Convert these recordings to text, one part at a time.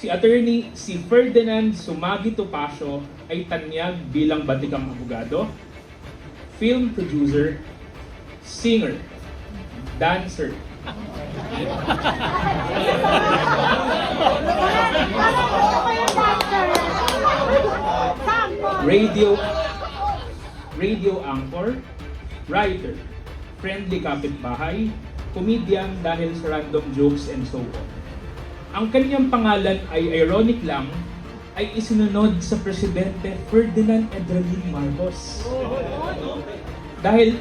Si Ferdinand Sumagi Topacio ay tanyag bilang batikang abogado, film producer, singer, dancer, radio anchor, writer, friendly kapitbahay, comedian dahil sa random jokes and so on. Ang kanyang pangalan ay ironic lang, ay isinunod sa Presidente Ferdinand Edralin Marcos. Dahil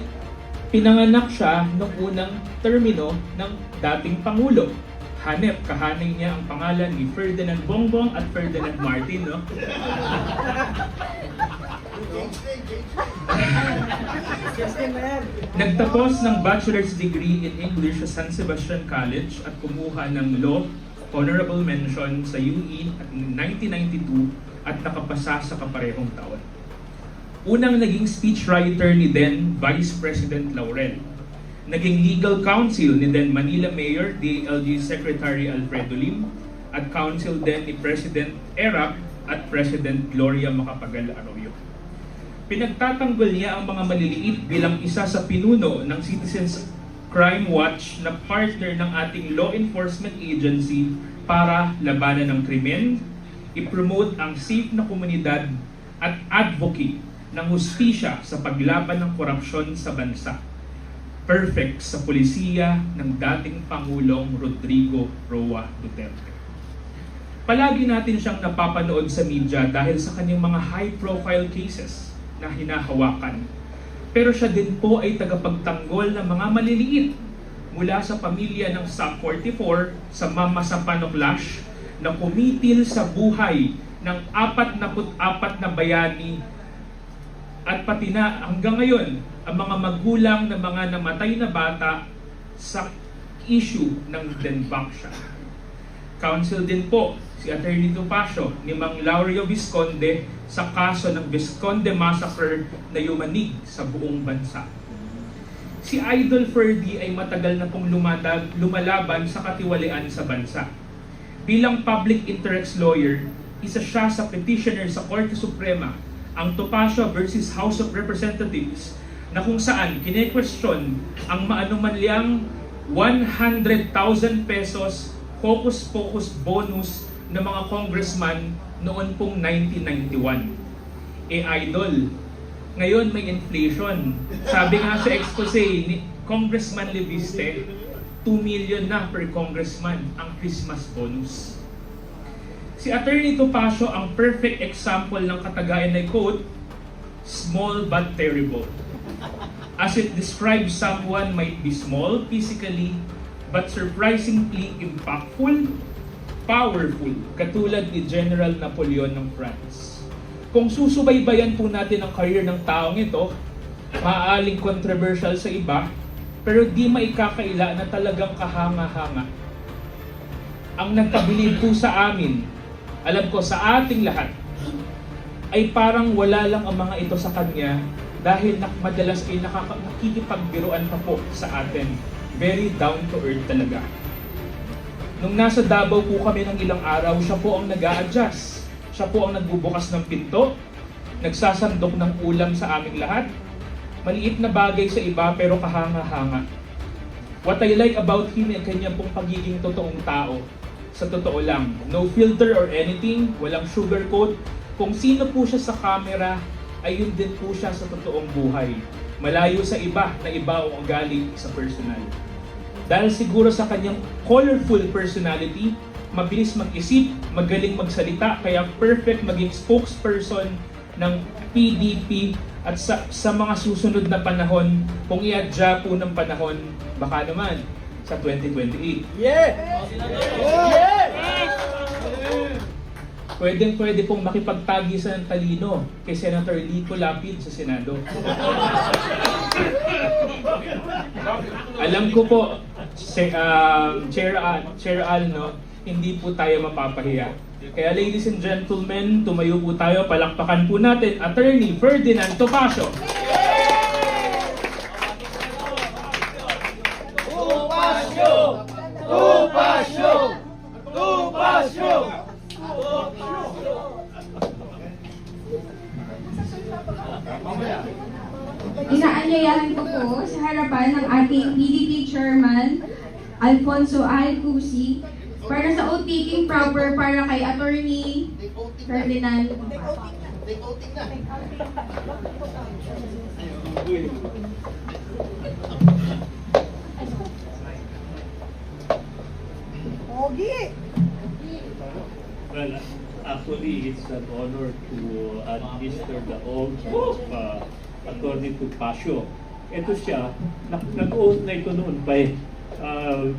pinanganak siya noong unang termino ng dating Pangulo. Hanep, kahanay niya ang pangalan ni Ferdinand Bongbong at Ferdinand Martin, no? Nagtapos ng bachelor's degree in English sa San Sebastian College at kumuha ng Law Honorable Mention sa UE at 1992 at nakapasa sa kaparehong taon. Unang naging speechwriter ni then Vice President Laurel. Naging legal counsel ni then Manila Mayor DILG Secretary Alfredo Lim at counsel din ni President Erap at President Gloria Macapagal Arroyo. Pinagtatanggol niya ang mga maliliit bilang isa sa pinuno ng Citizens Crime Watch na partner ng ating law enforcement agency para labanan ng krimen, i-promote ang safe na komunidad at advocate ng hustisya sa paglaban ng korupsyon sa bansa. Perfect sa polisiya ng dating Pangulong Rodrigo Roa Duterte. Palagi natin siyang napapanood sa media dahil sa kanyang mga high-profile cases na hinahawakan. Pero siya din po ay tagapagtanggol ng mga maliliit mula sa pamilya ng SAP 44 sa Mama sa Panoklash na kumitil sa buhay ng 44 na bayani at pati na hanggang ngayon ang mga magulang ng mga namatay na bata sa issue ng Denbaksya. Counsel din po si Atty. Topacio ni Mang Laureo Visconde sa kaso ng Visconde Massacre na yumanig sa buong bansa. Si Idol Ferdy ay matagal na pong lumalaban sa katiwalian sa bansa. Bilang public interest lawyer, isa siya sa petitioner sa Korte Suprema, ang Topacio versus House of Representatives, na kung saan kine-question ang maanumanlyang 100,000 pesos hocus-pocus bonus ng mga congressman noon pong 1991. Idol, ngayon may inflation. Sabi nga sa expose ni Congressman Leviste, 2 million na per congressman ang Christmas bonus. Si Atty. Topacio ang perfect example ng katagayan na quote, small but terrible. As it describes someone might be small physically, but surprisingly impactful, powerful, katulad ni General Napoleon ng France. Kung susubaybayan po natin ang career ng taong ito, maaaring controversial sa iba, pero di maikakaila na talagang kahanga-hanga. Ang nagkabilib po sa amin, alam ko sa ating lahat, ay parang wala lang ang mga ito sa kanya dahil madalas ay nakikipagbiruan pa po sa atin. Very down to earth talaga. Nung nasa Davao po kami ng ilang araw, siya po ang nag-a-adjust. Siya po ang nagbubukas ng pinto, nagsasandok ng ulam sa aming lahat. Maliit na bagay sa iba pero kahanga-hanga. What I like about him ay kanya pong pagiging totoong tao. Sa totoo lang, no filter or anything, walang sugarcoat. Kung sino po siya sa camera, ay yun din po siya sa totoong buhay. Malayo sa iba na iba o ugali sa personal. Dahil siguro sa kanyang colorful personality, mabilis mag-isip, magaling magsalita, kaya perfect maging spokesperson ng PDP at sa mga susunod na panahon, kung i-adya po ng panahon, baka naman sa 2028. Yeah! Yeah! Pwede pong makipagtagisan ng talino kay Senator Lico Lapid sa Senado. Alam ko po, Chair Al, no, hindi po tayo mapapahiya. Kaya ladies and gentlemen, tumayo po tayo, palakpakan po natin Attorney Ferdinand Topacio. Topacio! Topacio! Topacio! Inaanyayahan ko po sa harapan ng ating PDP Chairman, Alfonso Alcusi, para sa oath-taking proper para kay Attorney Ferdinand. Pogi! Well, actually, it's an honor to administer the oath of Attorney Tupacio. Ito siya, nag-oath na ito noon pa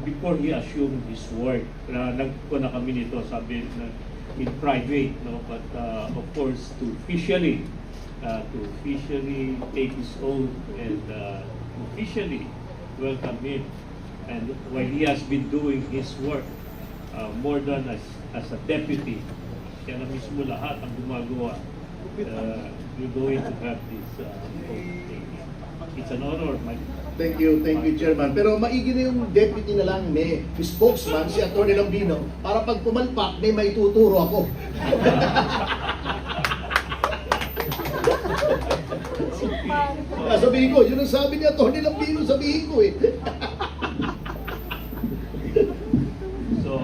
before he assumed his work. Nagko na kami nito, sabi na in private, no? But of course, to officially take his oath and officially welcome him. And while he has been doing his work, more than as a deputy, siya na mismo lahat ang gumagawa. You're going to have this oath. It's an honor, my Thank you, Chairman. Pero maigi na yung deputy na lang, may spokesman, si Atty. Lambino, para pag pumalpak, may maituturo ako. Sabihin ko, yun ang sabi ni Atty. Lambino, sabihin ko eh. So,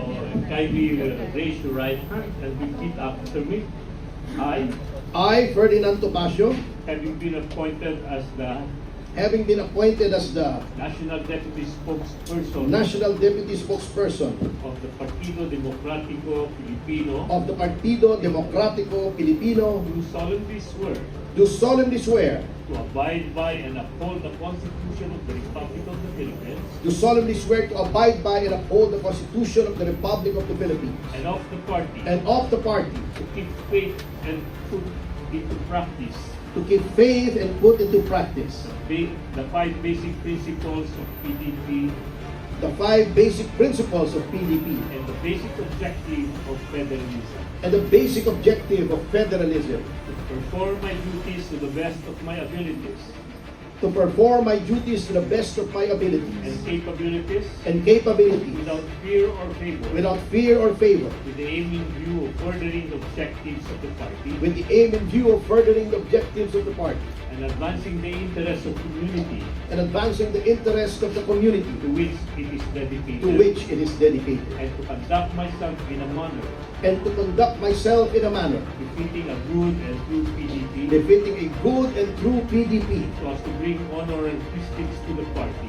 kindly raise your right hand and repeat after me. I, Ferdinand Topacio, having been appointed as the National Deputy Spokesperson National Deputy Spokesperson of the Partido Democrático Filipino, do solemnly swear to abide by and uphold the Constitution of the Republic of the Philippines to abide by and uphold the Constitution of the Republic of the Philippines and of the party, to keep faith and put into practice the five basic principles of PDP the 5 basic principles of PDP and the basic objective of federalism. and the basic objective of federalism, Perform my duties to the best of my abilities to perform my duties to the best of my abilities and capabilities and capabilities without fear or favor, without fear or favor, with the aim in view of furthering the objectives of the party with the aim in view of furthering the objectives of the party and advancing the interests of community and advancing the interests of the community to which it is dedicated, to which it is dedicated, and to conduct myself in a manner and to conduct myself in a manner befitting a good and true PDP, befitting a good and true PDP, so as to bring honor and prestige to the party,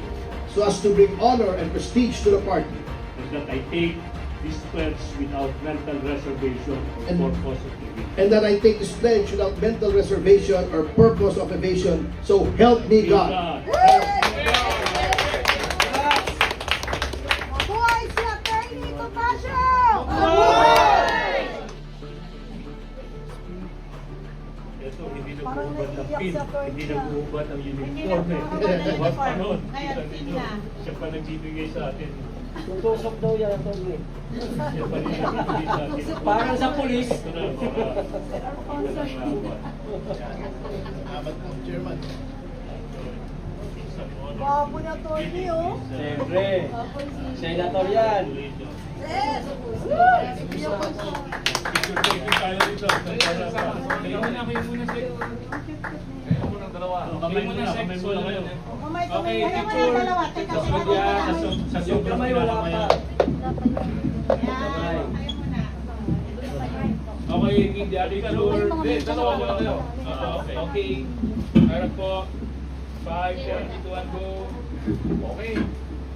so as to bring honor and prestige to the party, and that I take this pledge without mental reservation or And- purpose of evasion. and that I take this pledge without mental reservation or purpose of evasion. So help me God. Mabuhay si Attorney Topacio! Ito, hindi Parang nag-uubad ng naiiyak pin, sa Atty. hindi nag-uubad ng uniform eh. nag-uubad ng uniform. Huwag pa nun. Ngayon, Kita pin ninyo, na. siya pa nagbibigay sa atin. Tutusok daw yan, Tony. Siya pa rin nagbibigay sa atin. Parang sa pulis. Ito na, Salamat po, Chairman. Gwapo ni Attorney, oh. Siyempre. Senator yan. Yes! Kamay muna kayo. Kamay, Okay, kamay, kamay, picture. dalawa. Teka, Sa sunod teka, yan, kamay. sa Yung sobrang kamay wala pa. Yan, kayo muna. Okay, media picture. Dalawa muna kayo. Okay. Harap po. 5, 4, 3, 2, 1, go. Okay.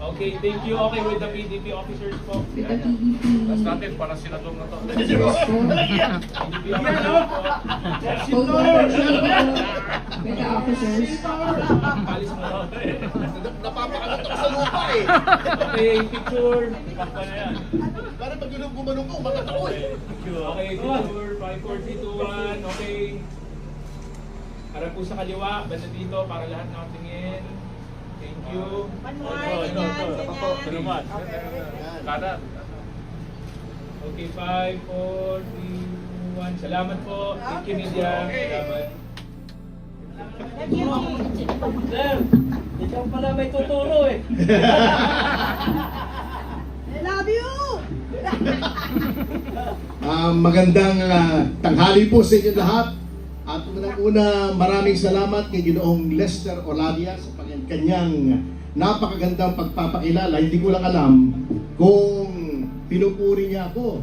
Okay, thank you. Okay, with the PDP officers po. With the PDP. Tapos natin, para sinatong na to. PDP Spoken with the officers. Alis mo na. Napapakalat ako sa lupa eh. Okay, picture. Pakpa na yan. Para pag gumanong ko, umagat ako eh. Okay, picture. 5, 4, 3, 2, 1. Okay. Harap po sa kaliwa. Banda dito para lahat nakatingin. Thank you. Manuhay, ganyan, ganyan. Kanan. Okay, 5, 4, 3, 2, 1. Salamat po. Thank you, media. Salamat. Thank you. Sir, ikaw pala may tuturo eh. I love you! Magandang tanghali po sa inyo lahat. At unang-una, maraming salamat kay Ginoong Lester Olalia sa kanyang napakagandang pagpapakilala. Hindi ko lang alam kung pinupuri niya ako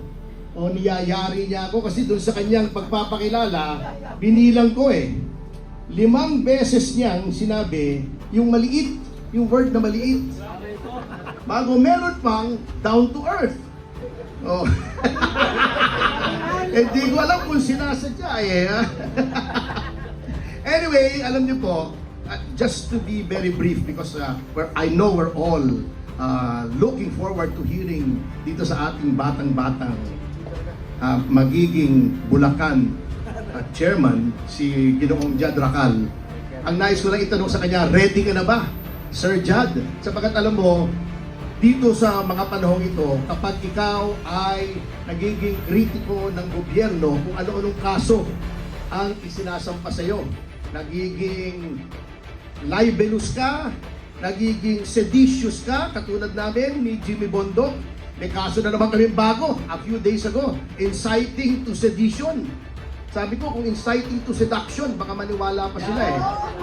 o niyayari niya ako kasi doon sa kanyang pagpapakilala, binilang ko 5 beses niyang sinabi yung maliit, yung word na maliit. Bago meron pang down to earth. Oh. Hindi ko alam kung sinasadya ha? Anyway, alam niyo po, just to be very brief because I know we're all looking forward to hearing dito sa ating batang-batang magiging Bulacan chairman, si Ginoong Jad Racal. Ang nais ko lang itanong sa kanya, ready ka na ba, Sir Jad? Sapagkat alam mo, dito sa mga panahong ito, kapag ikaw ay nagiging kritiko ng gobyerno kung ano-anong kaso ang isinasampa sa iyo, nagiging libelous ka, nagiging seditious ka, katulad namin ni Jimmy Bondoc, may kaso na naman kami bago, a few days ago, inciting to sedition. Sabi ko, kung inciting to seduction, baka maniwala pa sila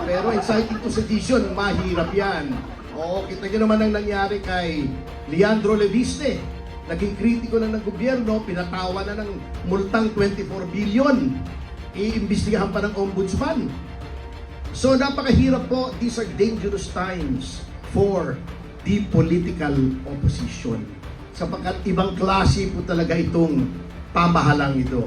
Pero inciting to sedition, mahirap yan. Oo, kita nyo naman ang nangyari kay Leandro Leviste. Naging kritiko na ng gobyerno, pinatawa na ng multang 24 billion. Iimbestigahan pa ng ombudsman. So napakahirap po, these are dangerous times for the political opposition. Sapagkat ibang klase po talaga itong pamahalang ito.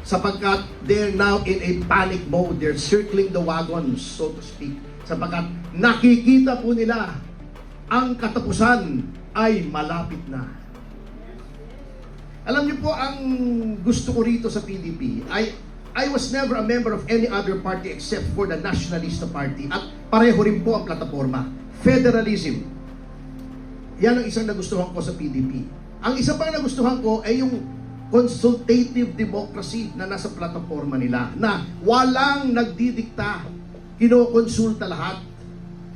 Sapagkat they're now in a panic mode, they're circling the wagons, so to speak. Sapagkat nakikita po nila ang katapusan ay malapit na. Alam niyo po, ang gusto ko rito sa PDP, I was never a member of any other party except for the Nationalista Party. At pareho rin po ang plataforma. Federalism. Yan ang isang nagustuhan ko sa PDP. Ang isa pang nagustuhan ko ay yung consultative democracy na nasa plataforma nila. Na walang nagdidikta, kinokonsulta lahat.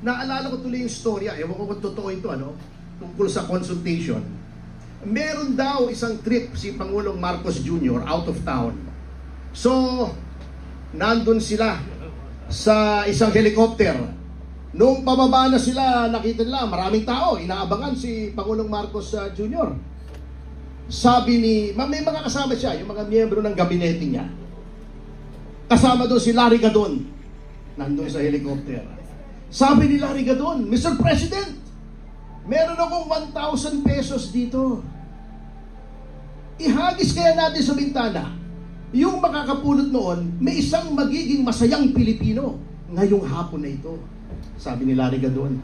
Naalala ko tuloy yung storya, ewan ko kung totoo ito, tungkol sa consultation. Meron daw isang trip si Pangulong Marcos Jr. out of town. So, nandun sila sa isang helicopter. Nung pababa na sila, nakita nila, maraming tao, inaabangan si Pangulong Marcos Jr. Sabi ni, may mga kasama siya, yung mga miyembro ng gabinete niya. Kasama doon si Larry Gadon, nandun sa helicopter. Sabi ni Larry Gadon, Mr. President, meron akong 1,000 pesos dito. Ihagis kaya natin sa bintana. Yung makakapulot noon, may isang magiging masayang Pilipino ngayong hapon na ito. Sabi ni Larry Gadon.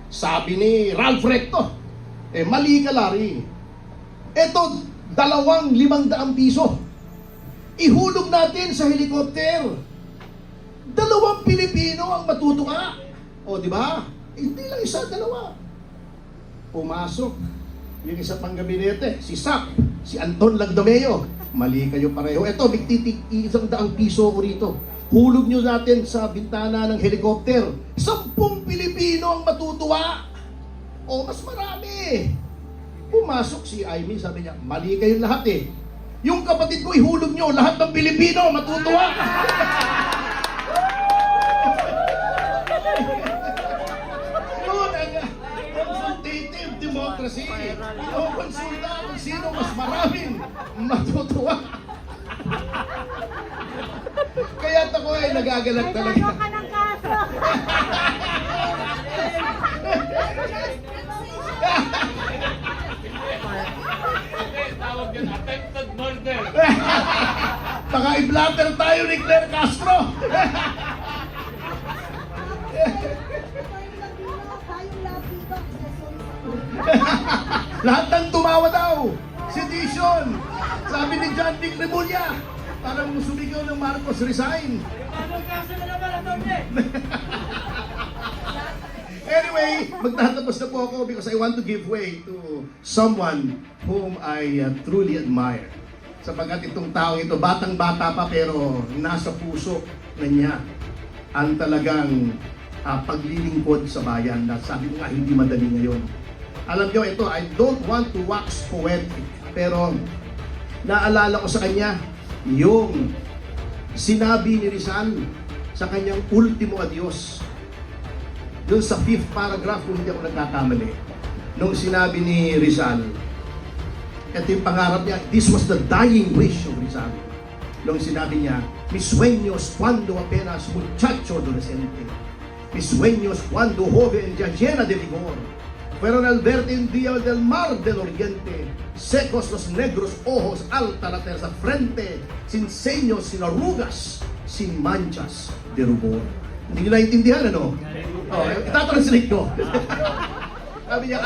Sabi ni Ralph Recto, mali ka Larry. Eto, 2,500 piso. Ihulog natin sa helicopter. 2 Pilipino ang matutuka. O, di ba? Hindi lang isa, 2. Pumasok yung isa pang gabinete, si Sac, si Anton Lagdameo. Mali kayo pareho. Eto, bigtitik 100 piso ko rito. Hulog nyo natin sa bintana ng helicopter. 10 Pilipino ang matutuwa. O, mas marami. Pumasok si Aimee, sabi niya, mali kayong lahat Yung kapatid ko, ihulog nyo, lahat ng Pilipino matutuwa. Consultative democracy. O konsulta kung sino mas maraming matutuwa. Kaya ako ay nagagalak talaga. Ano ka ng kaso? Tawag yun, attempted murder. Baka i-blatter tayo ni Claire Castro. Lahat ng tumawa daw. Sedition. Sabi ni John Dick Remulla, parang sumigaw ng Marcos resign. Anong kaso na naman ang doble? Anyway, magtatapos na po ako because I want to give way to someone whom I truly admire. Sapagkat itong taong ito, batang-bata pa pero nasa puso na niya ang talagang paglilingkod sa bayan na sabi ko nga hindi madali ngayon. Alam niyo ito, I don't want to wax poetic pero naalala ko sa kanya yung Sinabi ni Rizal sa kanyang ultimo adios, doon sa 5th paragraph, kung hindi ako nagkakamali, nung sinabi ni Rizal, ito yung pangarap niya, this was the dying wish of Rizal. Nung sinabi niya, mis sueños cuando apenas muchacho adolescente, mis sueños cuando joven ya llena de vigor, fueron al verte un día del mar del oriente, secos los negros ojos, alta la tersa frente, sin seños, sin arrugas, sin manchas de rubor. Hindi nyo naiintindihan, ano? Itatranslate ko. Sabi niya,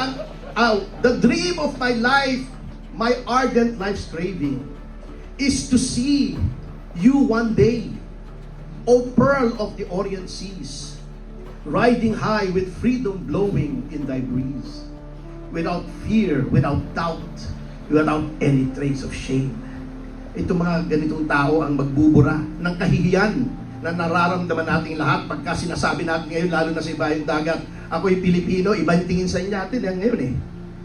the dream of my life, my ardent life's craving, is to see you one day, O pearl of the Orient seas, riding high with freedom blowing in thy breeze, without fear, without doubt, without any trace of shame. Ito mga ganitong tao ang magbubura ng kahihiyan na nararamdaman nating lahat pagka sinasabi natin ngayon, lalo na sa ibayong dagat, ako'y Pilipino, iba yung tingin sa inyo natin ngayon eh.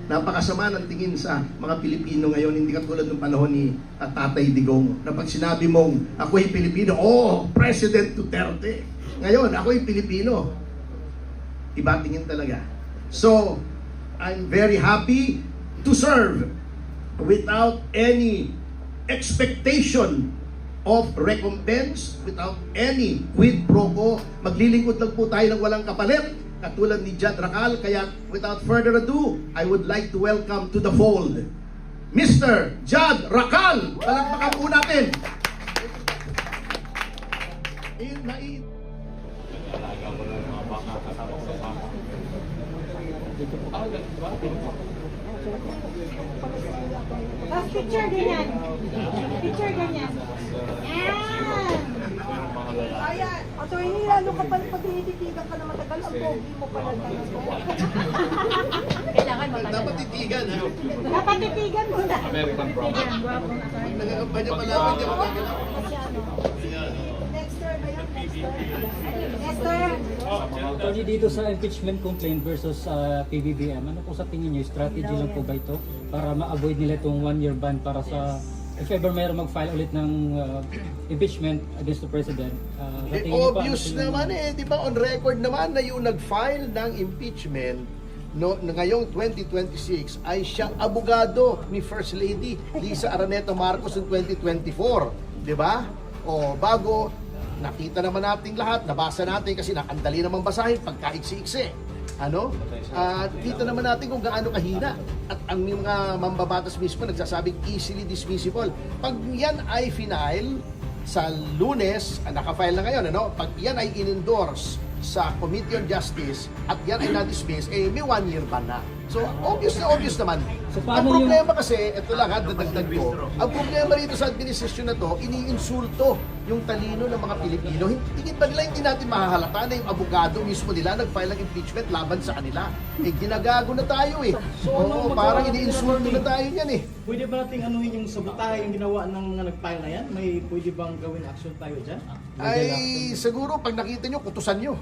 Napakasama ng tingin sa mga Pilipino ngayon, hindi katulad ng panahon ni Tatay Digong, na pag sinabi mong ako'y Pilipino, oh, President Duterte. Ngayon, ako'y Pilipino. Iba tingin talaga. So, I'm very happy to serve without any expectation of recompense, without any quid pro quo. Maglilingkod lang po tayo ng walang kapalit, katulad ni Jad Racal. Kaya without further ado, I would like to welcome to the fold Mr. Jad Racal. Palakpakan po natin. Tapos picture ganyan. Picture ganyan. Yan. Ayan. Attorney, lalo ka pala pag tinititigan ka na matagal, ang pogi mo pala talaga. Kailangan matagal. Dapat titigan, ha? Dapat titigan mo na. Nagkakampanya pala ako, hindi ako gagalaw. Next turn ba yun? Next turn. Attorney, dito sa impeachment complaint versus PBBM, ano po sa tingin niyo, strategy lang po ba ito para ma-avoid nila itong 1-year ban para sa if ever mayroon mag-file ulit ng impeachment against the President? Sa tingin niyo po, Obvious ano po yung- naman eh, di ba on record naman na yung nag-file ng impeachment no, na ngayong 2026 ay siyang abogado ni First Lady Lisa Araneta Marcos noong 2024, di ba? O bago, nakita naman natin lahat, nabasa natin kasi nakandali naman basahin pagkaiksi-iksi. Ano? Kita naman natin kung gaano kahina. At ang mga mambabatas mismo nagsasabing easily dismissible. Pag yan ay final sa Lunes, naka-file na ngayon, ano? Pag yan ay in-endorse sa Committee on Justice at yan ay na-dismiss, eh may 1-year ban na. So, obvious naman. So, Ang paano problema kasi, ito lang ha, dadagdag ko, ang problema rito sa administrasyon na to, iniinsulto yung talino ng mga Pilipino. Hindi ba nila, hindi natin mahahalata na yung abogado mismo nila nag-file ng impeachment laban sa kanila. Eh, ginagago na tayo eh. Oo, parang iniinsulto na tayo yan eh. Pwede ba nating anuhin yung sabotahe yung ginawa ng mga nag-file na yan? May pwede bang gawin action tayo dyan? Ay, siguro pag nakita nyo, kutusan nyo.